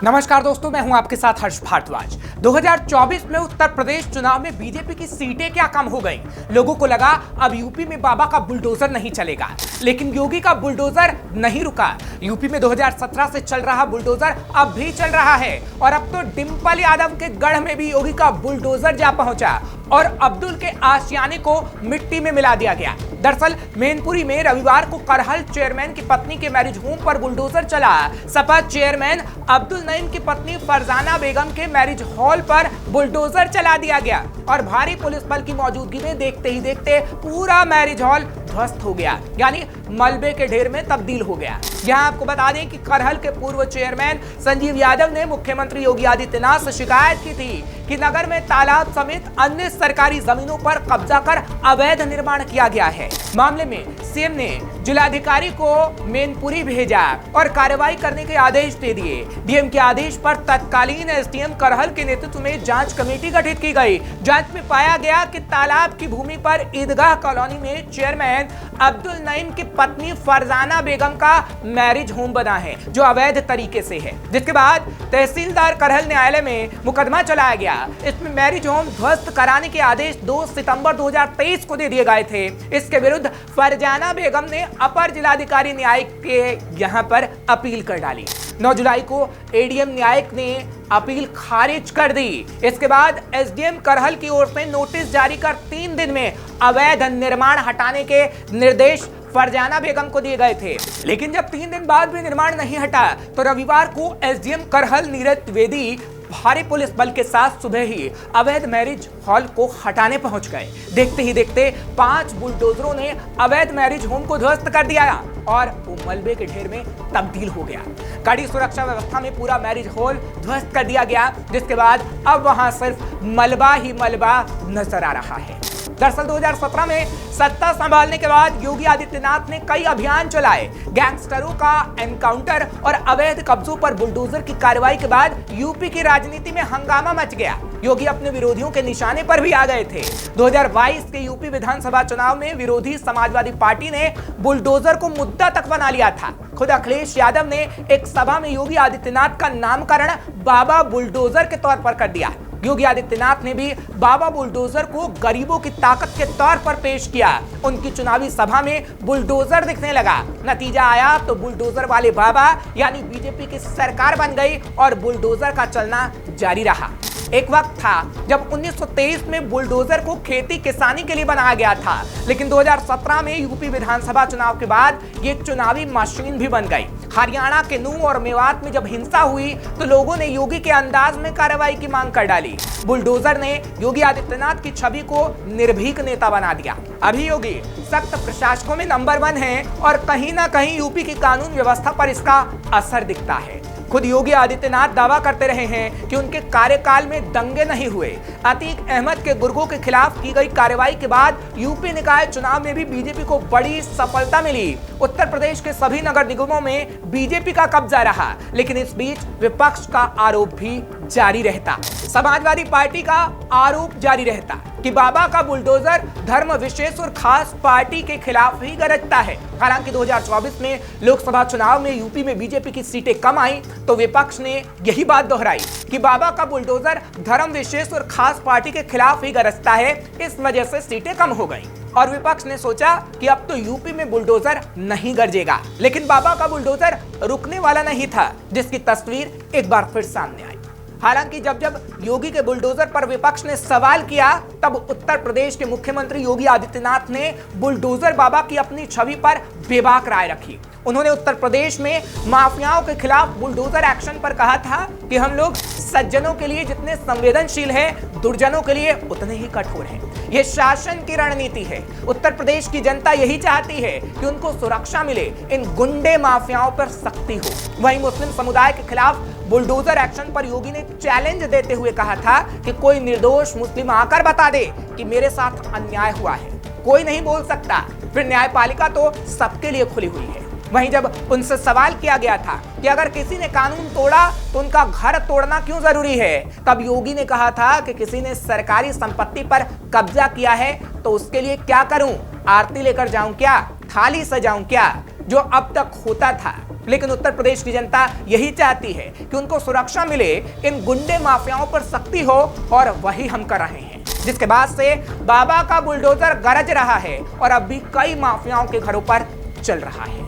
नमस्कार दोस्तों, मैं हूं आपके साथ हर्ष भारद्वाज। 2024 में उत्तर प्रदेश चुनाव में बीजेपी की सीटें क्या कम हो गई। लोगों को लगा अब यूपी में बाबा का बुलडोजर नहीं चलेगा, लेकिन योगी का बुलडोजर नहीं रुका। यूपी में 2017 से चल रहा बुलडोजर अब भी चल रहा है और अब तो डिंपल यादव के गढ़ में भी योगी का बुलडोजर जा पहुंचा और अब्दुल के आशियाने को मिट्टी में मिला दिया गया। दरअसल मैनपुरी में रविवार को करहल चेयरमैन की पत्नी के मैरिज होम पर बुलडोजर चला। सपा चेयरमैन अब्दुल नईम की पत्नी फरजाना बेगम के मैरिज हॉल पर बुलडोजर चला दिया गया और भारी पुलिस बल की मौजूदगी में देखते ही देखते पूरा मैरिज हॉल ध्वस्त हो गया, यानी मलबे के ढेर में तब्दील हो गया। यहाँ आपको बता दें कि करहल के पूर्व चेयरमैन संजीव यादव ने मुख्यमंत्री योगी आदित्यनाथ से शिकायत की थी कि नगर में तालाब समेत अन्य सरकारी जमीनों पर कब्जा कर अवैध निर्माण किया गया है। मामले में सीएम ने जिलाधिकारी को मैनपुरी भेजा और कार्रवाई करने के आदेश दे दिए। डीएम के आदेश पर तत्कालीन एसडीएम करहल के नेतृत्व में जांच कमेटी गठित की गई। जांच में पाया गया कि तालाब की भूमि पर ईदगाह कॉलोनी में चेयरमैन अब्दुल नईम की पत्नी फरजाना बेगम का मैरिज होम बना है, जो अवैध तरीके से है। जिसके बाद तहसीलदार करहल न्यायालय में मुकदमा चलाया गया। इसमें मैरिज होम ध्वस्त कराने के आदेश 2 सितंबर 2023 को दे दिए गए थे। इसके विरुद्ध फरजाना बेगम ने अपर जिलाधिकारी न्यायिक के यहां पर अपील कर डाली। 9 जुलाई को एडीएम न्यायिक ने अपील खारिज कर दी। इसके बाद एसडीएम करहल की ओर से नोटिस जारी कर 3 दिन में अवैध निर्माण हटाने के निर्देश फरजाना बेगम को दिए गए थे। लेकिन जब 3 दिन बाद भी निर्माण नहीं हटा तो रविवार को एसडीएम करहल नीरज द्विवेदी भारी पुलिस बल के साथ सुबह ही अवैध मैरिज हॉल को हटाने पहुंच गए। देखते ही देखते 5 बुलडोजरों ने अवैध मैरिज होम को ध्वस्त कर दिया और वो मलबे के ढेर में तब्दील हो गया। कड़ी सुरक्षा व्यवस्था में पूरा मैरिज हॉल ध्वस्त कर दिया गया, जिसके बाद अब वहां सिर्फ मलबा ही मलबा नजर आ रहा है। दरअसल 2017 में सत्ता संभालने के बाद योगी आदित्यनाथ ने कई अभियान चलाए। गैंगस्टरों का एनकाउंटर और अवैध कब्जों पर बुलडोजर की कार्रवाई के बाद यूपी की राजनीति में हंगामा मच गया। योगी अपने विरोधियों के निशाने पर भी आ गए थे। 2022 के यूपी विधानसभा चुनाव में विरोधी समाजवादी पार्टी ने बुलडोजर को मुद्दा तक बना लिया था। खुद अखिलेश यादव ने एक सभा में योगी आदित्यनाथ का नामकरण बाबा बुलडोजर के तौर पर कर दिया। योगी आदित्यनाथ ने भी बाबा बुलडोजर को गरीबों की ताकत के तौर पर पेश किया। उनकी चुनावी सभा में बुलडोजर दिखने लगा। नतीजा आया तो बुलडोजर वाले बाबा यानी बीजेपी की सरकार बन गई और बुलडोजर का चलना जारी रहा। एक वक्त था जब 1923 में बुलडोजर को खेती किसानी के लिए बनाया गया था, लेकिन 2017 में यूपी विधानसभा चुनाव के बाद ये चुनावी मशीन भी बन गई। हरियाणा के नूह और मेवात में जब हिंसा हुई तो लोगों ने योगी के अंदाज में कार्रवाई की मांग कर डाली। बुलडोजर ने योगी आदित्यनाथ की छवि को निर्भीक नेता बना दिया। अभी योगी सख्त प्रशासकों में नंबर 1 है और कहीं ना कहीं यूपी की कानून व्यवस्था पर इसका असर दिखता है। खुद योगी आदित्यनाथ दावा करते रहे हैं कि उनके कार्यकाल में दंगे नहीं हुए। अतीक अहमद के गुर्गों के खिलाफ की गई कार्रवाई के बाद यूपी निकाय चुनाव में भी बीजेपी को बड़ी सफलता मिली। उत्तर प्रदेश के सभी नगर निगमों में बीजेपी का कब्जा रहा, लेकिन इस बीच विपक्ष का आरोप भी जारी रहता। समाजवादी पार्टी का आरोप जारी रहता कि बाबा का बुलडोजर धर्म विशेष और खास पार्टी के खिलाफ ही गरजता है। हालांकि 2024 में लोकसभा चुनाव में यूपी में बीजेपी की सीटें कम आई तो विपक्ष ने यही बात दोहराई कि बाबा का बुलडोजर धर्म विशेष और खास पार्टी के खिलाफ ही गरजता है, इस वजह से सीटें कम हो गई। और विपक्ष ने सोचा कि अब तो यूपी में बुलडोजर नहीं गरजेगा, लेकिन बाबा का बुलडोजर रुकने वाला नहीं था, जिसकी तस्वीर एक बार फिर सामने आई। हालांकि जब योगी के बुलडोजर पर विपक्ष ने सवाल किया तब उत्तर प्रदेश के मुख्यमंत्री योगी आदित्यनाथ ने बुलडोजर बाबा की अपनी छवि पर बेबाक राय रखी। उन्होंने उत्तर प्रदेश में माफियाओं के खिलाफ बुलडोजर एक्शन पर कहा था कि हम लोग सज्जनों के लिए जितने संवेदनशील हैं, दुर्जनों के लिए उतने ही कठोर हैं। ये शासन की रणनीति है। उत्तर प्रदेश की जनता यही चाहती है कि उनको सुरक्षा मिले, इन गुंडे माफियाओं पर सख्ती हो। वहीं मुस्लिम समुदाय के खिलाफ बुलडोजर एक्शन पर योगी ने चैलेंज देते हुए कहा था कि कोई निर्दोष मुस्लिम आकर बता दे कि मेरे साथ अन्याय हुआ है, कोई नहीं बोल सकता। फिर न्यायपालिका तो सबके लिए खुली हुई है। वहीं जब उनसे सवाल किया गया था कि अगर किसी ने कानून तोड़ा तो उनका घर तोड़ना क्यों जरूरी है, तब योगी ने कहा था कि किसी ने सरकारी संपत्ति पर कब्जा किया है तो उसके लिए क्या करूं, आरती लेकर जाऊं क्या, थाली सजाऊं क्या। जो अब तक होता था। लेकिन उत्तर प्रदेश की जनता यही चाहती है कि उनको सुरक्षा मिले, इन गुंडे माफियाओं पर सख्ती हो, और वही हम कर रहे हैं। जिसके बाद से बाबा का बुलडोजर गरज रहा है और अब भी कई माफियाओं के घरों पर चल रहा है।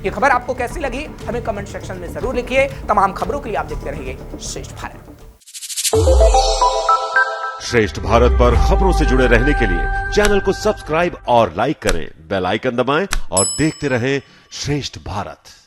ये खबर आपको कैसी लगी हमें कमेंट सेक्शन में जरूर लिखिए। तमाम खबरों के लिए आप देखते रहिए श्रेष्ठ भारत। श्रेष्ठ भारत पर खबरों से जुड़े रहने के लिए चैनल को सब्सक्राइब और लाइक करें, बेल आइकन दबाएं और देखते रहें श्रेष्ठ भारत।